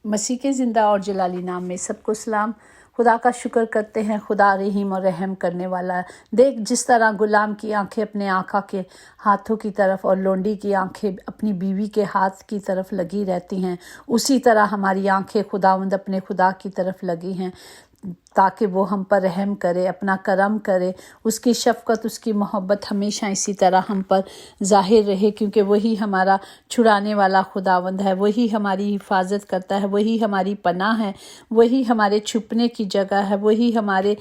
مسیح کے زندہ اور جلالی نام میں سب کو سلام۔ خدا کا شکر کرتے ہیں، خدا رحیم اور رحم کرنے والا ہے۔ دیکھ جس طرح غلام کی آنکھیں اپنے آقا کے ہاتھوں کی طرف اور لونڈی کی آنکھیں اپنی بیوی کے ہاتھ کی طرف لگی رہتی ہیں، اسی طرح ہماری آنکھیں خداوند اپنے خدا کی طرف لگی ہیں تاکہ وہ ہم پر رحم کرے، اپنا کرم کرے۔ اس کی شفقت، اس کی محبت ہمیشہ اسی طرح ہم پر ظاہر رہے، کیونکہ وہی ہمارا چھڑانے والا خداوند ہے، وہی ہماری حفاظت کرتا ہے، وہی ہماری پناہ ہے، وہی ہمارے چھپنے کی جگہ ہے، وہی ہمارے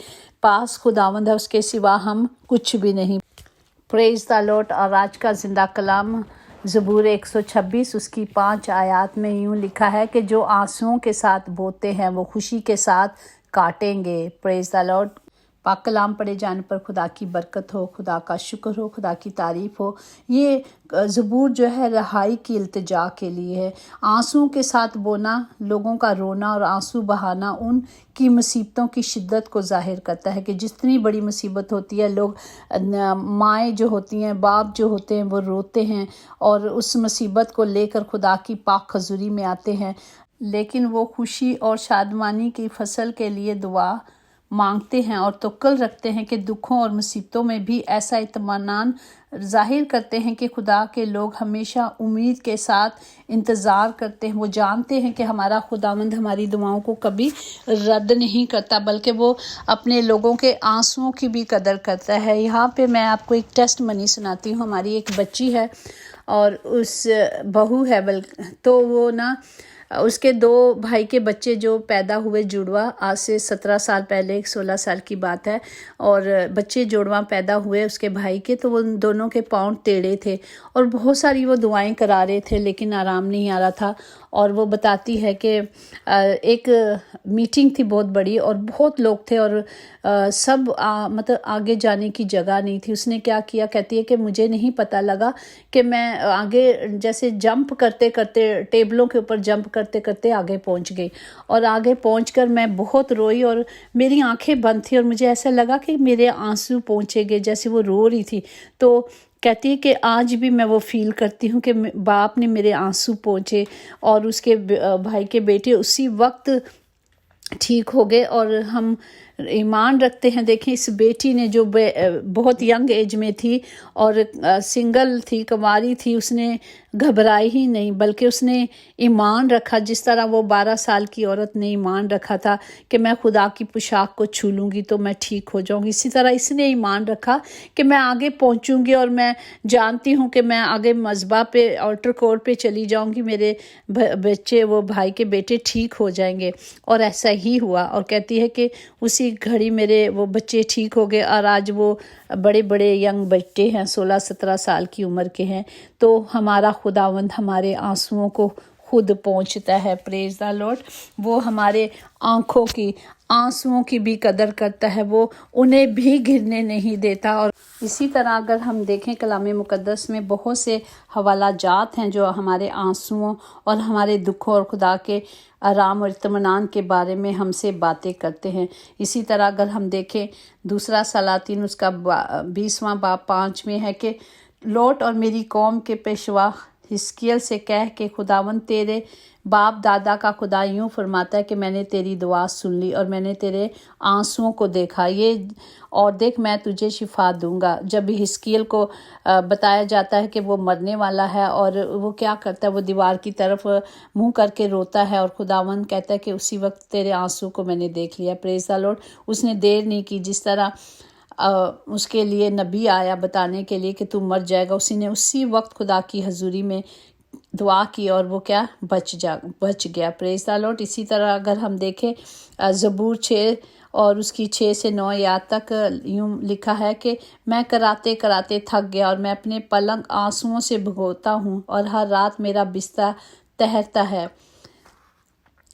پاس خداوند ہے، اس کے سوا ہم کچھ بھی نہیں۔ پریز دا لارڈ۔ اور آج کا زندہ کلام زبور 126 اس کی 5 آیات میں یوں لکھا ہے کہ جو آنسوؤں کے ساتھ بوتے ہیں وہ خوشی کے ساتھ کاٹیں گے۔ پریز دا لارڈ۔ پاک کلام پڑھے جانے پر خدا کی برکت ہو، خدا کا شکر ہو، خدا کی تعریف ہو۔ یہ زبور جو ہے رہائی کی التجا کے لیے ہے۔ آنسوؤں کے ساتھ بونا، لوگوں کا رونا اور آنسو بہانا ان کی مصیبتوں کی شدت کو ظاہر کرتا ہے کہ جتنی بڑی مصیبت ہوتی ہے، لوگ مائیں جو ہوتی ہیں، باپ جو ہوتے ہیں، وہ روتے ہیں اور اس مصیبت کو لے کر خدا کی پاک حضوری میں آتے ہیں، لیکن وہ خوشی اور شادمانی کی فصل کے لیے دعا مانگتے ہیں اور توکل رکھتے ہیں کہ دکھوں اور مصیبتوں میں بھی ایسا اطمینان ظاہر کرتے ہیں کہ خدا کے لوگ ہمیشہ امید کے ساتھ انتظار کرتے ہیں۔ وہ جانتے ہیں کہ ہمارا خداوند ہماری دعاؤں کو کبھی رد نہیں کرتا، بلکہ وہ اپنے لوگوں کے آنسوؤں کی بھی قدر کرتا ہے۔ یہاں پہ میں آپ کو ایک ٹیسٹ منی سناتی ہوں۔ ہماری ایک بچی ہے اور اس بہو ہے، تو وہ اس کے 2 بھائی کے بچے جو پیدا ہوئے جڑواں، آج سے 17 سال پہلے، 16 سال کی بات ہے، اور بچے جڑواں پیدا ہوئے اس کے بھائی کے، تو وہ دونوں کے پاؤں ٹیڑھے تھے اور بہت ساری وہ دعائیں کرا رہے تھے لیکن آرام نہیں آ رہا تھا۔ اور وہ بتاتی ہے کہ ایک میٹنگ تھی بہت بڑی اور بہت لوگ تھے اور سب مطلب آگے جانے کی جگہ نہیں تھی۔ اس نے کیا کیا، کہتی ہے کہ مجھے نہیں پتہ لگا کہ میں آگے جیسے جمپ کرتے کرتے، ٹیبلوں کے اوپر جمپ کرتے کرتے آگے پہنچ گئی، اور آگے پہنچ کر میں بہت روئی اور میری آنکھیں بند تھیں اور مجھے ایسا لگا کہ میرے آنسو پہنچے گئے، جیسے وہ رو رہی تھی۔ تو کہتی ہے کہ آج بھی میں وہ فیل کرتی ہوں کہ باپ نے میرے آنسو پہنچے، اور اس کے بھائی کے بیٹے اسی وقت ٹھیک ہو گئے۔ اور ہم ایمان رکھتے ہیں، دیکھیں اس بیٹی نے جو بہت ینگ ایج میں تھی اور سنگل تھی، کنواری تھی، اس نے گھبرائی ہی نہیں، بلکہ اس نے ایمان رکھا، جس طرح وہ 12 سال کی عورت نے ایمان رکھا تھا کہ میں خدا کی پوشاک کو چھو لوں گی تو میں ٹھیک ہو جاؤں گی، اسی طرح اس نے ایمان رکھا کہ میں آگے پہنچوں گی اور میں جانتی ہوں کہ میں آگے مذبح پہ، آلٹر کور پہ چلی جاؤں گی، میرے بچے، وہ بھائی کے بیٹے ٹھیک ہو جائیں گے، اور ایسا ہی ہوا۔ اور کہتی ہے کہ اسی گھڑی میرے وہ بچے ٹھیک ہو گئے، اور آج وہ بڑے بڑے ینگ بچے ہیں، 16-17 سال کی عمر کے ہیں۔ تو ہمارا خداوند ہمارے آنسوؤں کو خود پہنچتا ہے۔ پریز دا لارڈ۔ وہ ہمارے آنکھوں کی، آنسوؤں کی بھی قدر کرتا ہے، وہ انہیں بھی گرنے نہیں دیتا۔ اور اسی طرح اگر ہم دیکھیں کلام مقدس میں بہت سے حوالہ جات ہیں جو ہمارے آنسوؤں اور ہمارے دکھوں اور خدا کے آرام اور اطمینان کے بارے میں ہم سے باتیں کرتے ہیں۔ اسی طرح اگر ہم دیکھیں دوسرا سلاطین اس کا 20واں باب 5 میں ہے کہ لوٹ اور میری قوم کے پیشوا حزقیل سے کہہ کہ خداوند تیرے باپ دادا کا خدا یوں فرماتا ہے کہ میں نے تیری دعا سن لی اور میں نے تیرے آنسوؤں کو دیکھا، اور دیکھ میں تجھے شفا دوں گا۔ جب حزقیل کو بتایا جاتا ہے کہ وہ مرنے والا ہے اور وہ کیا کرتا ہے، وہ دیوار کی طرف منہ کر کے روتا ہے، اور خداوند کہتا ہے کہ اسی وقت تیرے آنسو کو میں نے دیکھ لیا۔ پریز دا لارڈ۔ اس نے دیر نہیں کی، جس طرح اس کے لیے نبی آیا بتانے کے لیے کہ تو مر جائے گا، اسی وقت خدا کی حضوری میں دعا کی اور وہ کیا بچ گیا۔ پریز دا لارڈ۔ اسی طرح اگر ہم دیکھیں زبور 6 اور اس کی 6 سے 9 آیات تک یوں لکھا ہے کہ میں کراتے کراتے تھک گیا اور میں اپنے پلنگ آنسوؤں سے بھگوتا ہوں اور ہر رات میرا بستر تہرتا ہے،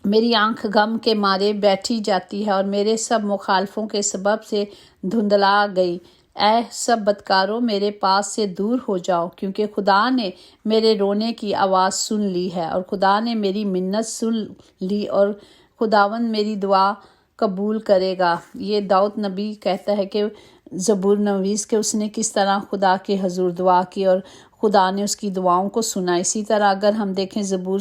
میری آنکھ غم کے مارے بیٹھی جاتی ہے اور میرے سب مخالفوں کے سبب سے دھندلا گئی۔ اے سب بدکاروں، میرے پاس سے دور ہو جاؤ، کیونکہ خدا نے میرے رونے کی آواز سن لی ہے اور خدا نے میری منت سن لی، اور خداوند میری دعا قبول کرے گا۔ یہ داؤد نبی کہتا ہے کہ زبور نویس کہ اس نے کس طرح خدا کے حضور دعا کی اور خدا نے اس کی دعاؤں کو سنا۔ اسی طرح اگر ہم دیکھیں زبور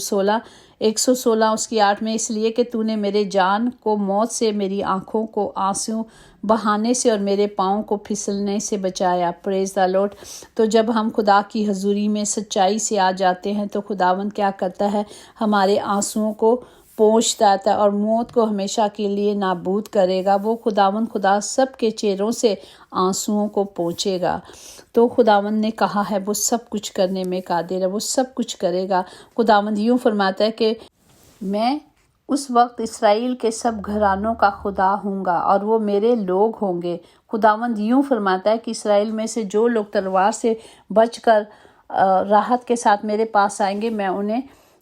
116 اس کی 8 میں، اس لیے کہ تو نے میرے جان کو موت سے، میری آنکھوں کو آنسو بہانے سے اور میرے پاؤں کو پھسلنے سے بچایا۔ پریز دا لارڈ۔ تو جب ہم خدا کی حضوری میں سچائی سے آ جاتے ہیں تو خداوند کیا کرتا ہے؟ ہمارے آنسوؤں کو پوچھتا ہے اور موت کو ہمیشہ کے لیے نابود کرے گا۔ وہ خدا سب کے چہروں سے آنسوؤں کو پوچھے گا۔ تو خداوند نے کہا ہے وہ سب کچھ کرنے میں قادر ہے، وہ سب کچھ کرے گا۔ خداوند یوں فرماتا ہے کہ میں اس وقت اسرائیل کے سب گھرانوں کا خدا ہوں گا اور وہ میرے لوگ ہوں گے۔ خداوند یوں فرماتا ہے کہ اسرائیل میں سے جو لوگ تلوار سے بچ کر راحت کے ساتھ میرے پاس آئیں گے، میں انہیں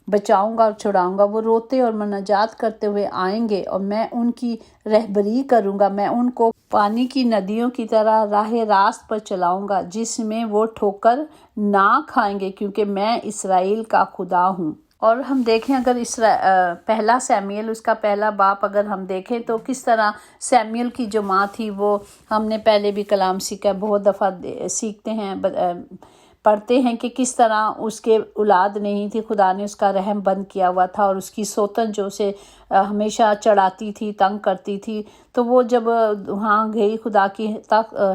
بچاؤں گا اور چھڑاؤں گا۔ وہ روتے اور مناجات کرتے ہوئے آئیں گے اور میں ان کی رہبری کروں گا۔ میں ان کو پانی کی ندیوں کی طرح راہ راست پر چلاؤں گا جس میں وہ ٹھوکر نہ کھائیں گے، کیونکہ میں اسرائیل کا خدا ہوں۔ اور ہم دیکھیں اگر پہلا سیموئیل اس کا پہلا باب اگر ہم دیکھیں تو کس طرح سیموئیل کی جو ماں تھی، وہ ہم نے پہلے بھی کلام سیکھا، بہت دفعہ سیکھتے ہیں، پڑھتے ہیں کہ کس طرح اس کے اولاد نہیں تھی، خدا نے اس کا رحم بند کیا ہوا تھا، اور اس کی سوتن جو اسے ہمیشہ چڑھاتی تھی، تنگ کرتی تھی، تو وہ جب وہاں گئی خدا کی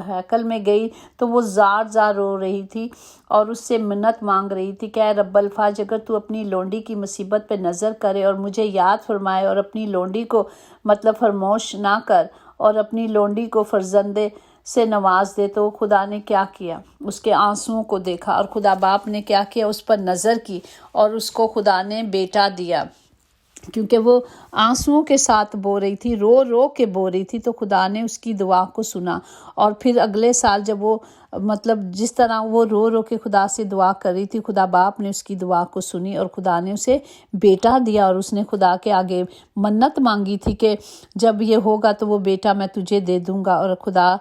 ہیکل میں گئی تو وہ زار رو رہی تھی اور اس سے منت مانگ رہی تھی کہ اے رب الفاظ، اگر تو اپنی لونڈی کی مصیبت پہ نظر کرے اور مجھے یاد فرمائے اور اپنی لونڈی کو فرموش نہ کر اور اپنی لونڈی کو فرزندے سے نواز دے۔ تو خدا نے کیا کیا؟ اس کے آنسوؤں کو دیکھا، اور خدا باپ نے کیا کیا؟ اس پر نظر کی اور اس کو خدا نے بیٹا دیا، کیونکہ وہ آنسوؤں کے ساتھ بو رہی تھی، رو کے بو رہی تھی، تو خدا نے اس کی دعا کو سنا۔ اور پھر اگلے سال جب وہ جس طرح وہ رو کے خدا سے دعا کر رہی تھی، خدا باپ نے اس کی دعا کو سنی اور خدا نے اسے بیٹا دیا، اور اس نے خدا کے آگے منت مانگی تھی کہ جب یہ ہوگا تو وہ بیٹا میں تجھے دے دوں گا۔ اور خدا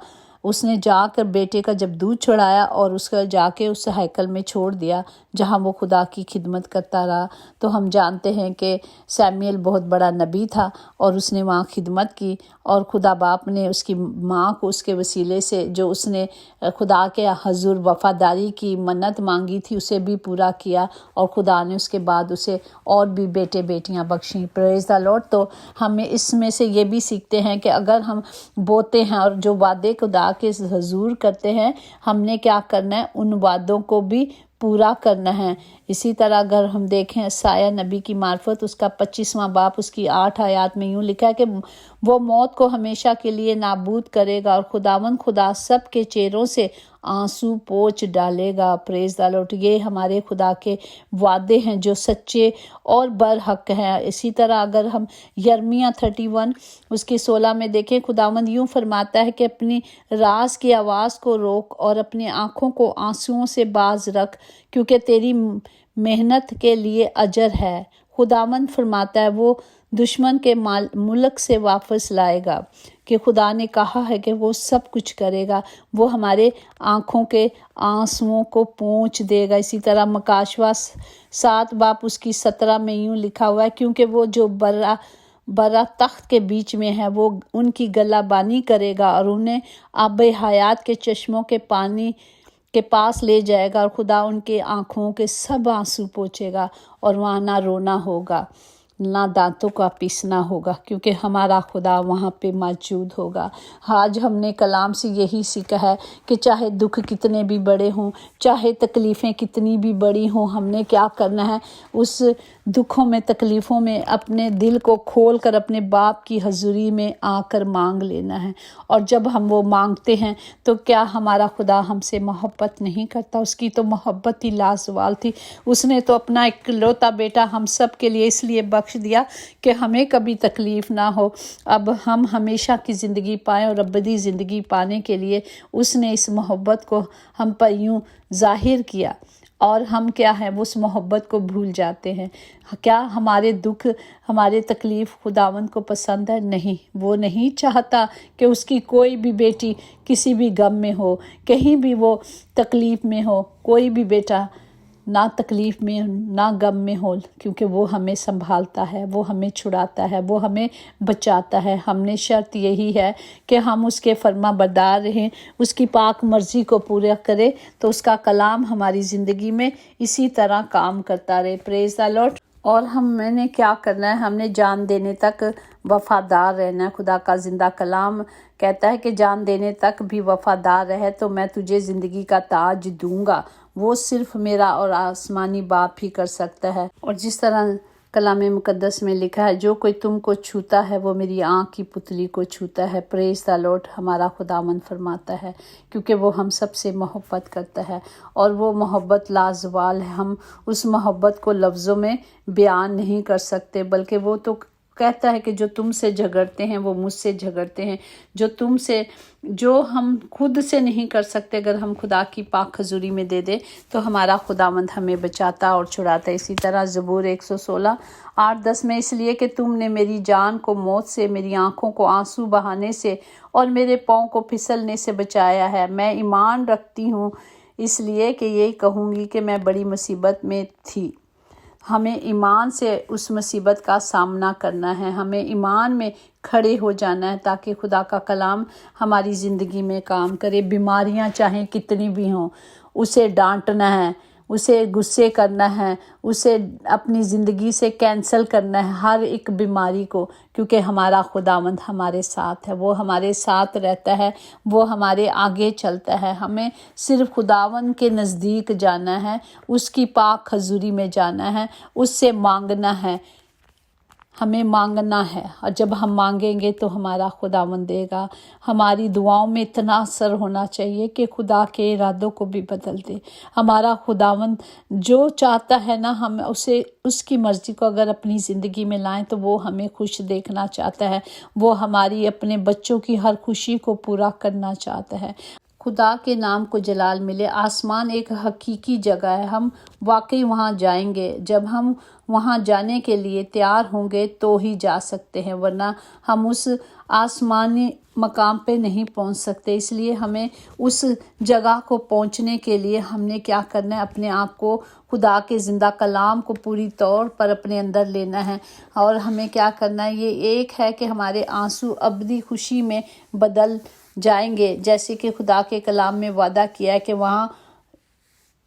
اس نے جا کر بیٹے کا جب دودھ چڑھایا اور اس کا جا کے اس ہیکل میں چھوڑ دیا جہاں وہ خدا کی خدمت کرتا رہا۔ تو ہم جانتے ہیں کہ سیموئیل بہت بڑا نبی تھا اور اس نے وہاں خدمت کی، اور خدا باپ نے اس کی ماں کو اس کے وسیلے سے جو اس نے خدا کے حضور وفاداری کی منت مانگی تھی اسے بھی پورا کیا، اور خدا نے اس کے بعد اسے اور بھی بیٹے بیٹیاں بخشیں۔ پریز دا لارڈ۔ تو ہمیں اس میں سے یہ بھی سیکھتے ہیں کہ اگر ہم بوتے ہیں اور جو وعدے خدا کے حضور کرتے ہیں، ہم نے کیا کرنا ہے؟ ان وعدوں کو بھی پورا کرنا ہے۔ اسی طرح اگر ہم دیکھیں عیسائی نبی کی معرفت اس کا 25واں باب اس کی 8 آیات میں یوں لکھا ہے کہ وہ موت کو ہمیشہ کے لیے نابود کرے گا اور خدا سب کے چہروں سے آنسو پوچھ ڈالے گا۔ پریز دا لارڈ۔ یہ ہمارے خدا کے وعدے ہیں جو سچے اور برحق ہیں۔ اسی طرح اگر ہم یرمیہ 31 اس کی 16 میں دیکھیں، خداوند یوں فرماتا ہے کہ اپنی راز کی آواز کو روک اور اپنی آنکھوں کو آنسوؤں سے باز رکھ، کیونکہ تیری محنت کے لیے اجر ہے۔ خداوند فرماتا ہے وہ دشمن کے ملک سے واپس لائے گا، کہ خدا نے کہا ہے کہ وہ سب کچھ کرے گا، وہ ہمارے آنکھوں کے آنسوؤں کو پونچھ دے گا۔ اسی طرح مکاشوہ 7 باب اس کی 17 میں یوں لکھا ہوا ہے، کیونکہ وہ جو برا تخت کے بیچ میں ہے وہ ان کی گلہ بانی کرے گا اور انہیں آب حیات کے چشموں کے پانی کے پاس لے جائے گا، اور خدا ان کے آنکھوں کے سب آنسو پوچھے گا، اور وہاں نہ رونا ہوگا نہ دانتوں کا پیسنا ہوگا، کیونکہ ہمارا خدا وہاں پہ موجود ہوگا۔ آج ہم نے کلام سے یہی سیکھا ہے کہ چاہے دکھ کتنے بھی بڑے ہوں، چاہے تکلیفیں کتنی بھی بڑی ہوں، ہم نے کیا کرنا ہے؟ اس دکھوں میں تکلیفوں میں اپنے دل کو کھول کر اپنے باپ کی حضوری میں آ کر مانگ لینا ہے، اور جب ہم وہ مانگتے ہیں تو کیا ہمارا خدا ہم سے محبت نہیں کرتا؟ اس کی تو محبت ہی لازوال تھی۔ اس نے تو اپنا اکلوتا بیٹا ہم سب کے لیے اس لیے بخش دیا کہ ہمیں کبھی تکلیف نہ ہو، اب ہم ہمیشہ کی زندگی پائیں، اور ابدی زندگی پانے کے لیے اس نے اس محبت کو ہم پر یوں ظاہر کیا، اور ہم کیا ہے اس محبت کو بھول جاتے ہیں۔ کیا ہمارے دکھ ہمارے تکلیف خداوند کو پسند ہے؟ نہیں، وہ نہیں چاہتا کہ اس کی کوئی بھی بیٹی کسی بھی غم میں ہو، کہیں بھی وہ تکلیف میں ہو، کوئی بھی بیٹا نہ تکلیف میں نہ غم میں ہو، کیونکہ وہ ہمیں سنبھالتا ہے، وہ ہمیں چھڑاتا ہے، وہ ہمیں بچاتا ہے۔ ہم نے شرط یہی ہے کہ ہم اس کے فرما بردار رہیں، اس کی پاک مرضی کو پورا کریں، تو اس کا کلام ہماری زندگی میں اسی طرح کام کرتا رہے۔ پریز دی لارڈ۔ اور میں نے کیا کرنا ہے؟ ہم نے جان دینے تک وفادار رہنا ہے۔ خدا کا زندہ کلام کہتا ہے کہ جان دینے تک بھی وفادار رہے تو میں تجھے زندگی کا تاج دوں گا۔ وہ صرف میرا اور آسمانی باپ ہی کر سکتا ہے۔ اور جس طرح کلام مقدس میں لکھا ہے، جو کوئی تم کو چھوتا ہے وہ میری آنکھ کی پتلی کو چھوتا ہے۔ پریز دی لارڈ۔ ہمارا خداوند فرماتا ہے، کیونکہ وہ ہم سب سے محبت کرتا ہے، اور وہ محبت لازوال ہے۔ ہم اس محبت کو لفظوں میں بیان نہیں کر سکتے، بلکہ وہ تو کہتا ہے کہ جو تم سے جھگڑتے ہیں وہ مجھ سے جھگڑتے ہیں، جو ہم خود سے نہیں کر سکتے، اگر ہم خدا کی پاک حضوری میں دے دیں تو ہمارا خداوند ہمیں بچاتا اور چھڑاتا ہے۔ اسی طرح زبور 116 8-10 میں، اس لیے کہ تم نے میری جان کو موت سے، میری آنکھوں کو آنسو بہانے سے اور میرے پاؤں کو پھسلنے سے بچایا ہے۔ میں ایمان رکھتی ہوں اس لیے کہ یہی کہوں گی کہ میں بڑی مصیبت میں تھی۔ ہمیں ایمان سے اس مصیبت کا سامنا کرنا ہے، ہمیں ایمان میں کھڑے ہو جانا ہے تاکہ خدا کا کلام ہماری زندگی میں کام کرے۔ بیماریاں چاہیں کتنی بھی ہوں، اسے ڈانٹنا ہے، اسے غصے کرنا ہے، اسے اپنی زندگی سے کینسل کرنا ہے ہر ایک بیماری کو، کیونکہ ہمارا خداوند ہمارے ساتھ ہے، وہ ہمارے ساتھ رہتا ہے، وہ ہمارے آگے چلتا ہے۔ ہمیں صرف خداوند کے نزدیک جانا ہے، اس کی پاک حضوری میں جانا ہے، اس سے مانگنا ہے، ہمیں مانگنا ہے، اور جب ہم مانگیں گے تو ہمارا خداوند دے گا۔ ہماری دعاؤں میں اتنا اثر ہونا چاہیے کہ خدا کے ارادوں کو بھی بدل دے۔ ہمارا خداوند جو چاہتا ہے نا، ہم اس کی مرضی کو اگر اپنی زندگی میں لائیں تو وہ ہمیں خوش دیکھنا چاہتا ہے، وہ ہماری اپنے بچوں کی ہر خوشی کو پورا کرنا چاہتا ہے۔ خدا کے نام کو جلال ملے۔ آسمان ایک حقیقی جگہ ہے، ہم واقعی وہاں جائیں گے۔ جب ہم وہاں جانے کے لیے تیار ہوں گے تو ہی جا سکتے ہیں، ورنہ ہم اس آسمانی مقام پہ نہیں پہنچ سکتے۔ اس لیے ہمیں اس جگہ کو پہنچنے کے لیے ہم نے کیا کرنا ہے؟ اپنے آپ کو خدا کے زندہ کلام کو پوری طور پر اپنے اندر لینا ہے، اور ہمیں کیا کرنا ہے؟ یہ ایک ہے کہ ہمارے آنسو ابدی خوشی میں بدل جائیں گے، جیسے کہ خدا کے کلام میں وعدہ کیا ہے کہ وہاں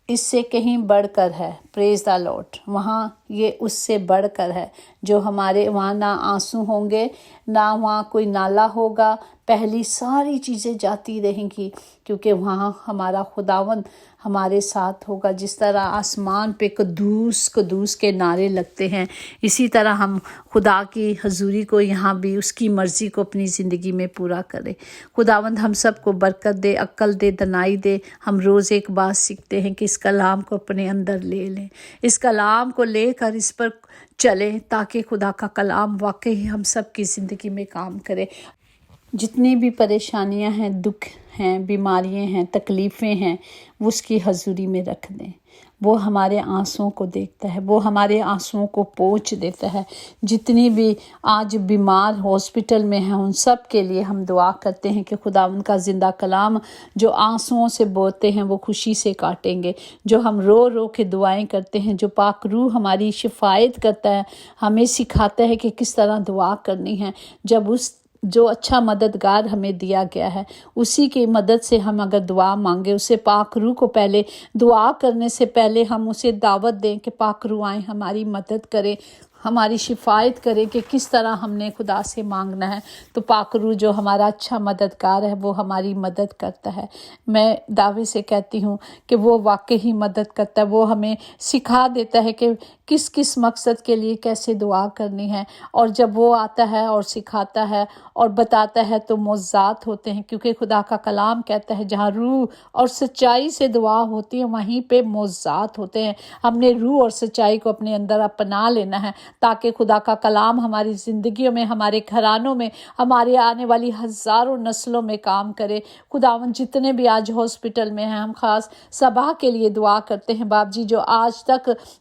اس سے کہیں بڑھ کر ہے۔ پریز دی لارڈ۔ وہاں یہ اس سے بڑھ کر ہے، جو ہمارے وہاں نہ آنسو ہوں گے، نہ وہاں کوئی نالا ہوگا، پہلی ساری چیزیں جاتی رہیں گی، کیونکہ وہاں ہمارا خداوند ہمارے ساتھ ہوگا۔ جس طرح آسمان پہ قدوس قدوس کے نعرے لگتے ہیں، اسی طرح ہم خدا کی حضوری کو یہاں بھی اس کی مرضی کو اپنی زندگی میں پورا کرے۔ خداوند ہم سب کو برکت دے، عقل دے، دانائی دے۔ ہم روز ایک بات سیکھتے ہیں کہ اس کلام کو اپنے اندر لے لیں، اس کلام کو لے کر اس پر چلیں، تاکہ خدا کا کلام واقعی ہم سب کی زندگی میں کام کرے۔ جتنی بھی پریشانیاں ہیں، دکھ ہیں، بیماریاں ہیں، تکلیفیں ہیں، وہ اس کی حضوری میں رکھ دیں۔ وہ ہمارے آنسوؤں کو دیکھتا ہے، وہ ہمارے آنسوؤں کو پوچھ دیتا ہے۔ جتنی بھی آج بیمار ہاسپٹل میں ہیں، ان سب کے لیے ہم دعا کرتے ہیں کہ خداوند کا زندہ کلام جو آنسوؤں سے بوتے ہیں وہ خوشی سے کاٹیں گے۔ جو ہم رو رو کے دعائیں کرتے ہیں، جو پاک روح ہماری شفایت کرتا ہے، ہمیں سکھاتا ہے کہ کس طرح دعا کرنی ہے۔ جب جو اچھا مددگار ہمیں دیا گیا ہے، اسی کی مدد سے ہم اگر دعا مانگے، اسے پاک روح کو پہلے دعا کرنے سے پہلے ہم اسے دعوت دیں کہ پاک روح آئیں، ہماری مدد کرے، ہماری شفایت کرے کہ کس طرح ہم نے خدا سے مانگنا ہے۔ تو پاک روح جو ہمارا اچھا مددگار ہے، وہ ہماری مدد کرتا ہے۔ میں دعوے سے کہتی ہوں کہ وہ واقعی مدد کرتا ہے، وہ ہمیں سکھا دیتا ہے کہ کس کس مقصد کے لیے کیسے دعا کرنی ہے۔ اور جب وہ آتا ہے اور سکھاتا ہے اور بتاتا ہے تو معجزات ہوتے ہیں، کیونکہ خدا کا کلام کہتا ہے جہاں روح اور سچائی سے دعا ہوتی ہے وہیں پہ معجزات ہوتے ہیں۔ ہم نے روح اور سچائی کو اپنے اندر اپنا لینا ہے، تاکہ خدا کا کلام ہماری زندگیوں میں، ہمارے گھرانوں میں، ہمارے آنے والی ہزاروں نسلوں میں کام کرے۔ خداوند جتنے بھی آج ہاسپٹل میں ہیں، ہم خاص صبا کے لیے دعا کرتے ہیں، باپ جی جو آج تک